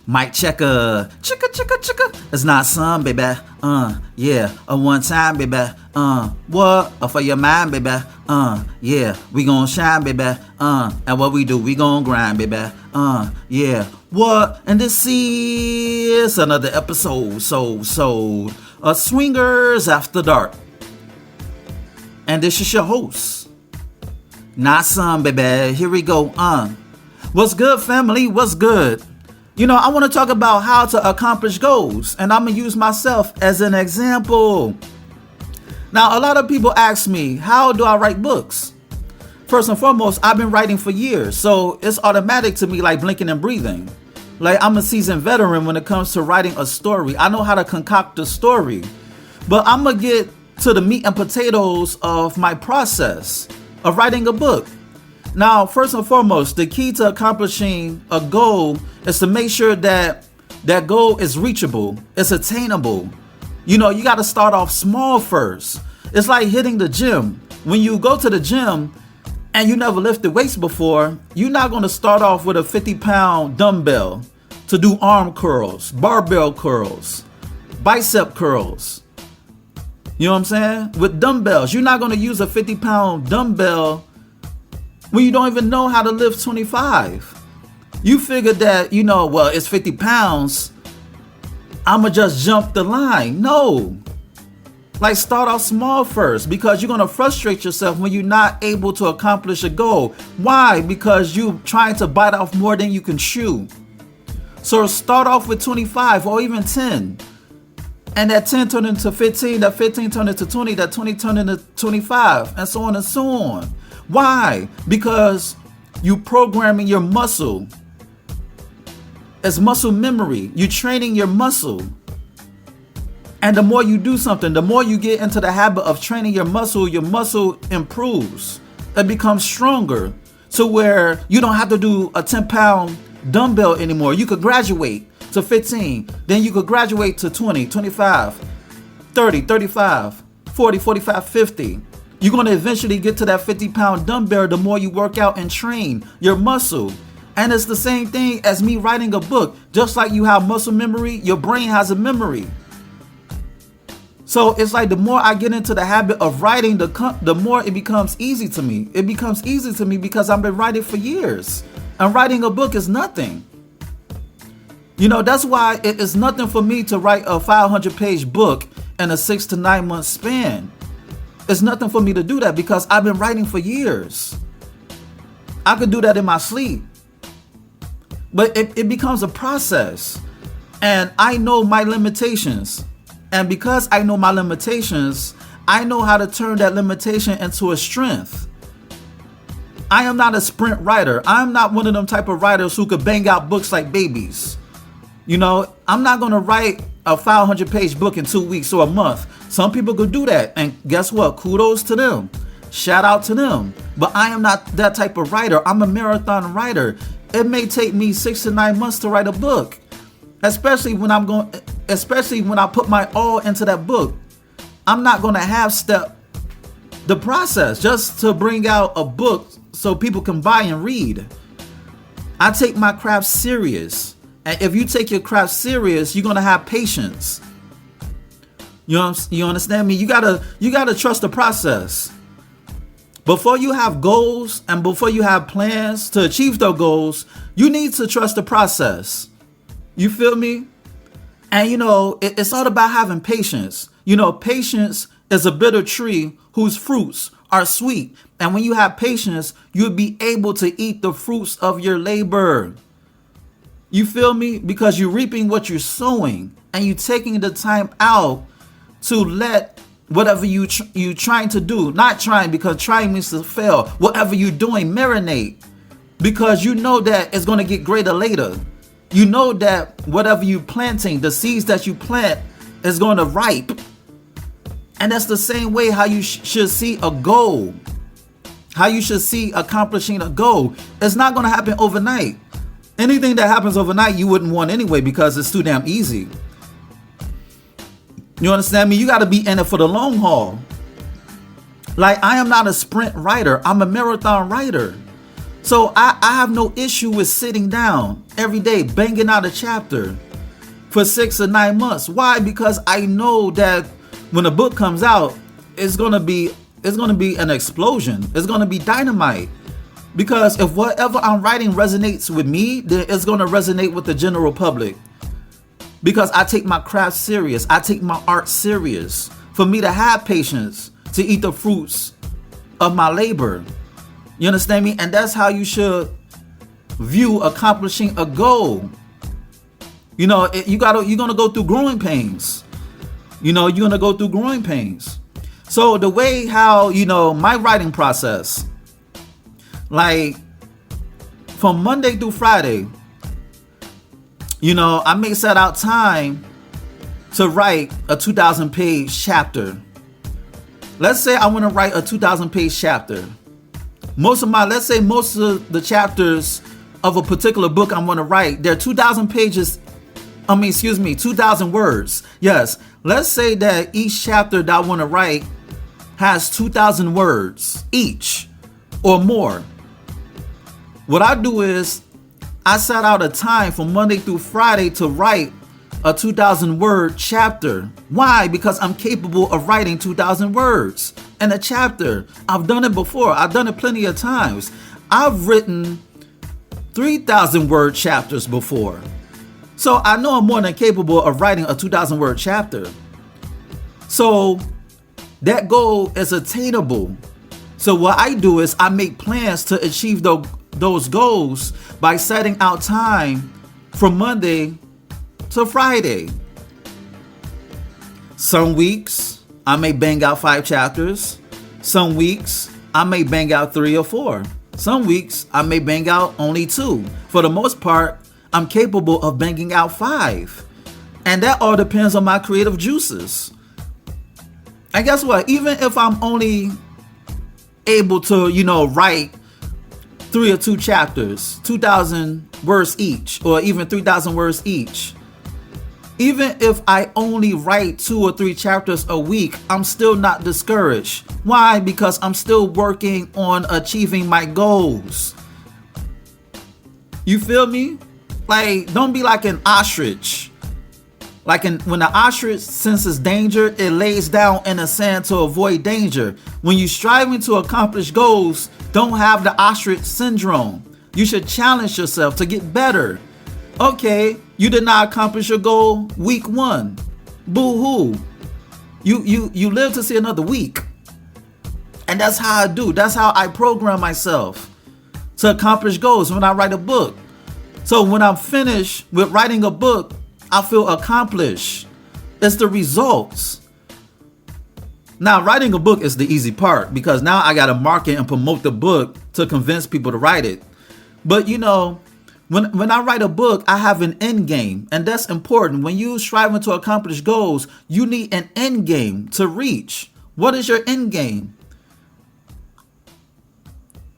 Mic checker, chicka chicka chicka. It's not some, baby. Yeah. A one time, baby. What? For your mind, baby. Yeah. We gon' shine, baby. And what we do, we gon' grind, baby. Yeah. What? And this is another episode, so Swingers After Dark. And this is your host, not some, baby. Here we go. What's good, family? What's good? You know, I want to talk about how to accomplish goals, and I'm going to use myself as an example. Now, a lot of people ask me, how do I write books? First and foremost, I've been writing for years, so it's automatic to me like blinking and breathing. Like, I'm a seasoned veteran when it comes to writing a story. I know how to concoct a story, but I'm going to get to the meat and potatoes of my process of writing a book. Now, first and foremost, the key to accomplishing a goal is to make sure that that goal is reachable, it's attainable. You know, you got to start off small first. It's like hitting the gym. When you go to the gym and you never lifted weights before, you're not going to start off with a 50-pound dumbbell to do arm curls, barbell curls, bicep curls. You know what I'm saying? With dumbbells, you're not going to use a 50-pound dumbbell when you don't even know how to lift 25. You figure that, you know, well, it's 50 pounds, I'ma just jump the line. No. Like, start off small first, because you're gonna frustrate yourself when you're not able to accomplish a goal. Why? Because you're trying to bite off more than you can chew. So start off with 25 or even 10. And that 10 turn into 15, that 15 turn into 20, that 20 turn into 25, and so on and so on. Why? Because you programming your muscle. It's muscle memory. You're training your muscle. And the more you do something, the more you get into the habit of training your muscle improves. It becomes stronger to where you don't have to do a 10-pound dumbbell anymore. You could graduate to 15. Then you could graduate to 20, 25, 30, 35, 40, 45, 50. You're going to eventually get to that 50-pound dumbbell the more you work out and train your muscle. And it's the same thing as me writing a book. Just like you have muscle memory, your brain has a memory. So it's like the more I get into the habit of writing, the more it becomes easy to me. It becomes easy to me because I've been writing for years. And writing a book is nothing. You know, that's why it is nothing for me to write a 500-page book in a 6 to 9 month span. It's nothing for me to do that because I've been writing for years. I could do that in my sleep. But it becomes a process. And I know my limitations. And because I know my limitations, I know how to turn that limitation into a strength. I am not a sprint writer. I'm not one of them type of writers who could bang out books like babies. You know, I'm not going to write a 500-page book in 2 weeks or a month. Some people could do that. And guess what? Kudos to them. Shout out to them. But I am not that type of writer. I'm a marathon writer. It may take me 6 to 9 months to write a book. Especially when I put my all into that book. I'm not going to half-step the process just to bring out a book so people can buy and read. I take my craft serious. And if you take your craft serious, you're gonna have patience. You understand me? You gotta trust the process. Before you have goals and before you have plans to achieve those goals, you need to trust the process. You feel me? And you know, it's all about having patience. You know, patience is a bitter tree whose fruits are sweet. And when you have patience, you'll be able to eat the fruits of your labor. You feel me? Because you're reaping what you're sowing, and you're taking the time out to let whatever you trying to do, not trying because trying means to fail, whatever you're doing, marinate, because you know that it's going to get greater later. You know that whatever you're planting, the seeds that you plant is going to ripe. And that's the same way how you should see a goal, how you should see accomplishing a goal. It's not going to happen overnight. Anything that happens overnight, you wouldn't want anyway because it's too damn easy. You understand me? You got to be in it for the long haul. Like, I am not a sprint writer. I'm a marathon writer. So I have no issue with sitting down every day, banging out a chapter for 6 or 9 months. Why? Because I know that when a book comes out, it's gonna be an explosion. It's gonna be dynamite. Because if whatever I'm writing resonates with me, then it's gonna resonate with the general public. Because I take my craft serious. I take my art serious. For me to have patience to eat the fruits of my labor. You understand me? And that's how you should view accomplishing a goal. You know, you're gonna go through growing pains. You know, you're gonna go through growing pains. So the way how, you know, my writing process, like from Monday through Friday, you know, I may set out time to write a 2,000 page chapter. Let's say I want to write a 2,000 page chapter. Most of the chapters of a particular book I'm going to write, they're 2,000 pages. 2,000 words. Yes. Let's say that each chapter that I want to write has 2,000 words each or more. What I do is I set out a time from Monday through Friday to write a 2,000 word chapter. Why? Because I'm capable of writing 2,000 words in a chapter. I've done it before. I've done it plenty of times. I've written 3,000 word chapters before. So I know I'm more than capable of writing a 2,000 word chapter. So that goal is attainable. So what I do is I make plans to achieve those goals by setting out time from Monday to Friday. Some weeks I may bang out 5 chapters. Some weeks I may bang out 3 or 4. Some weeks I may bang out only 2. For the most part, I'm capable of banging out 5. And that all depends on my creative juices. And guess what? Even if I'm only able to, you know, write 3 or 2 chapters, 2,000 words each, or even 3,000 words each. Even if I only write 2 or 3 chapters a week, I'm still not discouraged. Why? Because I'm still working on achieving my goals. You feel me? Like, don't be like an ostrich. Like when the ostrich senses danger, it lays down in the sand to avoid danger. When you're striving to accomplish goals, don't have the ostrich syndrome. You should challenge yourself to get better. Okay, you did not accomplish your goal week 1. Boo-hoo. You live to see another week. And that's how I do. That's how I program myself to accomplish goals when I write a book. So when I'm finished with writing a book, I feel accomplished. It's the results. Now, writing a book is the easy part because now I got to market and promote the book to convince people to write it. But you know, when I write a book, I have an end game, and that's important. When you striving to accomplish goals, you need an end game to reach. What is your end game?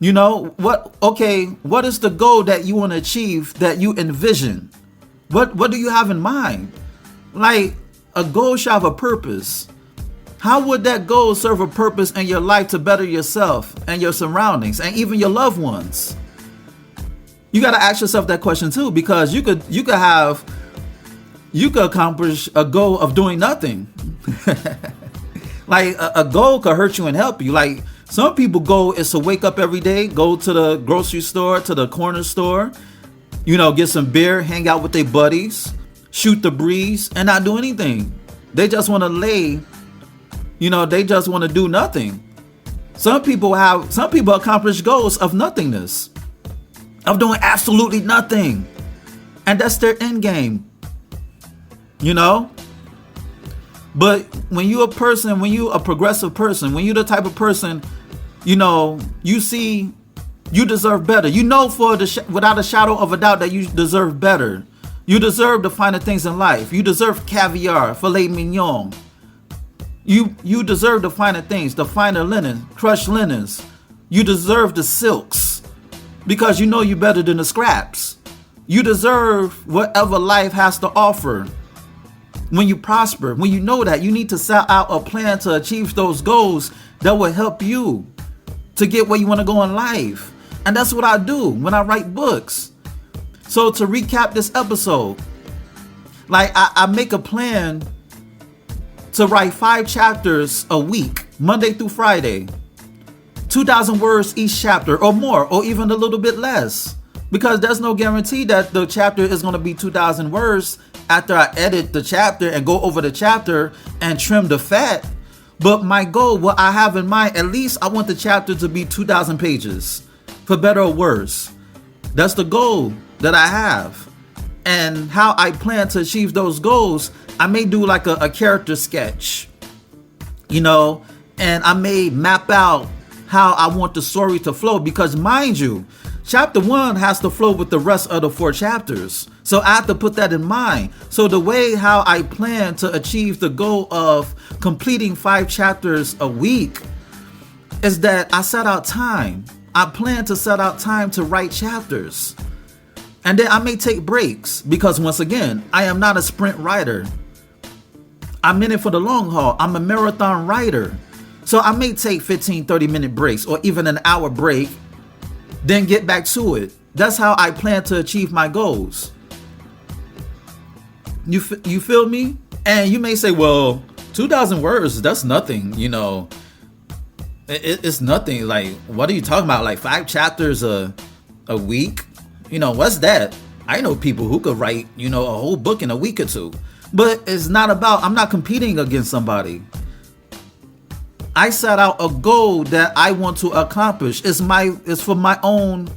You know, what is the goal that you want to achieve that you envision? What do you have in mind? Like, a goal should have a purpose. How would that goal serve a purpose in your life to better yourself and your surroundings and even your loved ones? You got to ask yourself that question too, because you could accomplish a goal of doing nothing. Like a goal could hurt you and help you. Like, some people goal is to wake up every day, go to the grocery store, to the corner store, you know, get some beer, hang out with their buddies, shoot the breeze, and not do anything. They just want to lay, you know, they just want to do nothing. Some people accomplish goals of nothingness, of doing absolutely nothing. And that's their end game, you know? But when you're a progressive person, when you're the type of person, you know, you see you deserve better. You know without a shadow of a doubt that you deserve better. You deserve the finer things in life. You deserve caviar, filet mignon. You deserve the finer things, the finer linen, crushed linens. You deserve the silks because you know you're better than the scraps. You deserve whatever life has to offer. When you prosper, when you know that, you need to set out a plan to achieve those goals that will help you to get where you want to go in life. And that's what I do when I write books. So to recap this episode, like I make a plan to write 5 chapters a week, Monday through Friday. 2,000 words each chapter or more, or even a little bit less. Because there's no guarantee that the chapter is going to be 2,000 words after I edit the chapter and go over the chapter and trim the fat. But my goal, what I have in mind, at least I want the chapter to be 2,000 pages, for better or worse. That's the goal that I have. And how I plan to achieve those goals, I may do like a character sketch, and I may map out how I want the story to flow, because mind you, chapter 1 has to flow with the rest of the 4 chapters. So I have to put that in mind. So the way how I plan to achieve the goal of completing 5 chapters a week is that I set out time. I plan to set out time to write chapters. And then I may take breaks, because once again, I am not a sprint writer. I'm in it for the long haul. I'm a marathon writer. So I may take 15, 30-minute breaks or even an hour break, then get back to it. That's how I plan to achieve my goals. You feel me? And you may say, well, 2,000 words, that's nothing, It's nothing. Like, what are you talking about? Like 5 chapters a week? What's that? I know people who could write, a whole book in a week or 2. But it's not about, I'm not competing against somebody. I set out a goal that I want to accomplish. It's for my own.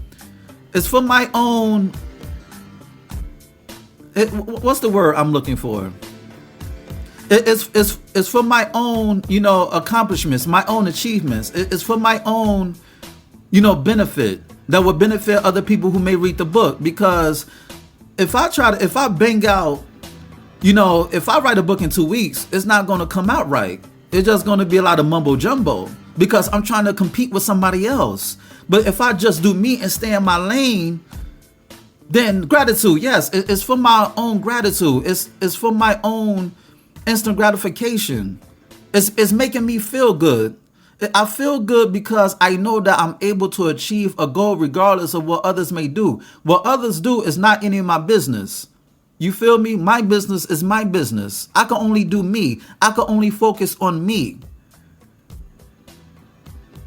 What's the word I'm looking for? It's for my own, accomplishments, my own achievements. It's for my own, benefit that would benefit other people who may read the book. Because if I bang out, if I write a book in 2 weeks, it's not going to come out right. It's just going to be a lot of mumbo jumbo, because I'm trying to compete with somebody else. But if I just do me and stay in my lane, then gratitude, yes, it's for my own gratitude. It's for my own instant gratification. It's making me feel good. I feel good because I know that I'm able to achieve a goal regardless of what others may do. What others do is not any of my business. You feel me? My business is my business. I can only do me. I can only focus on me.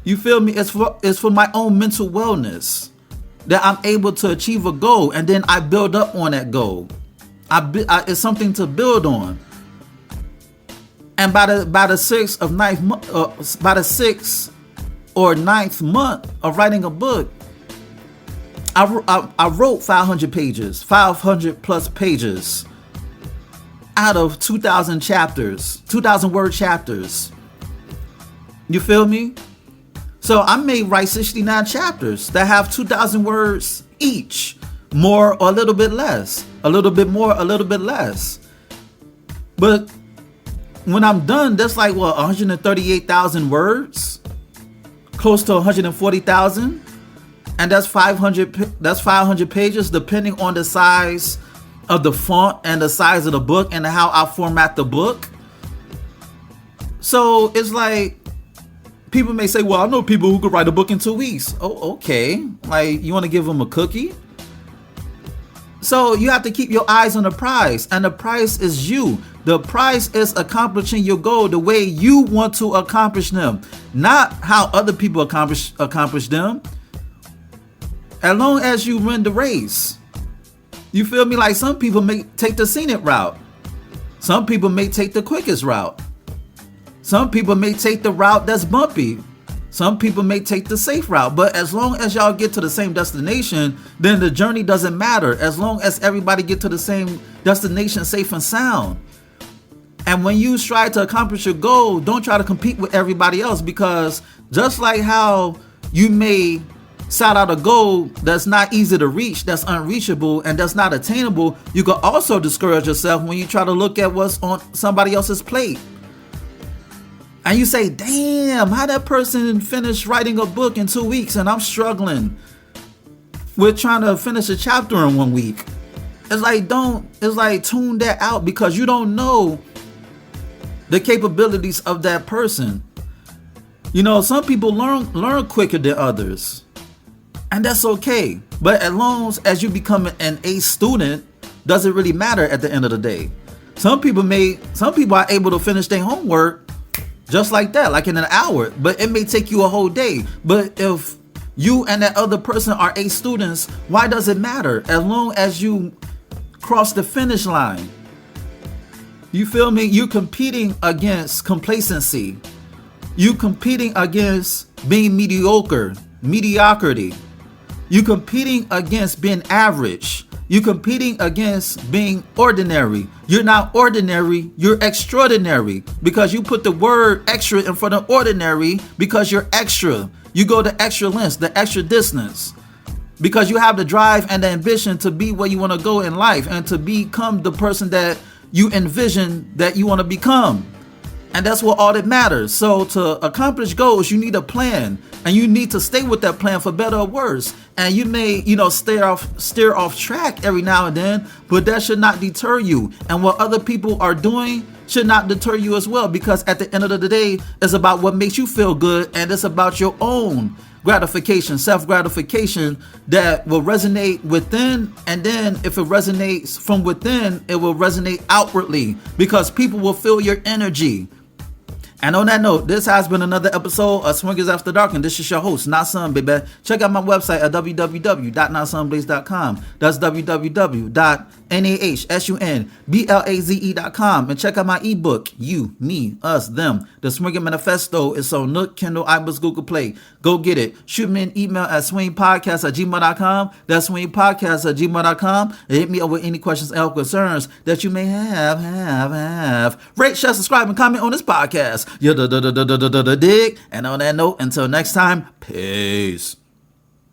You feel me? It's for my own mental wellness that I'm able to achieve a goal, and then I build up on that goal. It's something to build on. And by the 6th or 9th month of writing a book, I wrote 500 pages, 500 plus pages out of 2,000 chapters, 2,000 word chapters. You feel me? So I may write 69 chapters that have 2,000 words each, more or a little bit less, a little bit more, a little bit less. But when I'm done, that's like 138,000 words, close to 140,000. And that's 500 pages, depending on the size of the font and the size of the book and how I format the book. So it's like, people may say, well, I know people who could write a book in 2 weeks. Oh, okay. Like, you want to give them a cookie? So you have to keep your eyes on the prize, and the prize is you. The prize is accomplishing your goal the way you want to accomplish them, not how other people accomplish them. As long as you win the race. You feel me? Like, some people may take the scenic route. Some people may take the quickest route. Some people may take the route that's bumpy. Some people may take the safe route. But as long as y'all get to the same destination, then the journey doesn't matter. As long as everybody get to the same destination safe and sound. And when you strive to accomplish your goal, don't try to compete with everybody else, because just like how you may set out a goal that's not easy to reach, that's unreachable, and that's not attainable, you can also discourage yourself when you try to look at what's on somebody else's plate. And you say, damn, how that person finished writing a book in 2 weeks and I'm struggling with trying to finish a chapter in 1 week. It's like, tune that out, because you don't know the capabilities of that person. Some people learn quicker than others. And that's okay. But as long as you become an A student, doesn't really matter at the end of the day. Some people are able to finish their homework just like that, like in an hour, but it may take you a whole day. But if you and that other person are A students, why does it matter? As long as you cross the finish line. You feel me? You're competing against complacency. You competing against being mediocrity. You competing against being average. You competing against being ordinary. You're not ordinary, you're extraordinary, because you put the word extra in front of ordinary because you're extra. You go the extra lengths, the extra distance, because you have the drive and the ambition to be where you want to go in life and to become the person that you envision that you want to become. And that's what all that matters. So to accomplish goals, you need a plan, and you need to stay with that plan for better or worse. And you may, steer off track every now and then, but that should not deter you. And what other people are doing should not deter you as well, because at the end of the day, it's about what makes you feel good, and it's about your own gratification, self-gratification that will resonate within, and then if it resonates from within, it will resonate outwardly, because people will feel your energy. And on that note, this has been another episode of Swingers After Dark, and this is your host, Nasun, baby. Check out my website at www.nasunblaze.com. That's www.nahsunblaze.com. And check out my ebook, You, Me, Us, Them. The Swinger Manifesto is on Nook, Kindle, iBooks, Google Play. Go get it. Shoot me an email at swingpodcast@gmail.com. That's swingpodcast@gmail.com. And hit me up with any questions or concerns that you may have. Rate, share, subscribe, and comment on this podcast. Dig. And on that note, until next time, peace.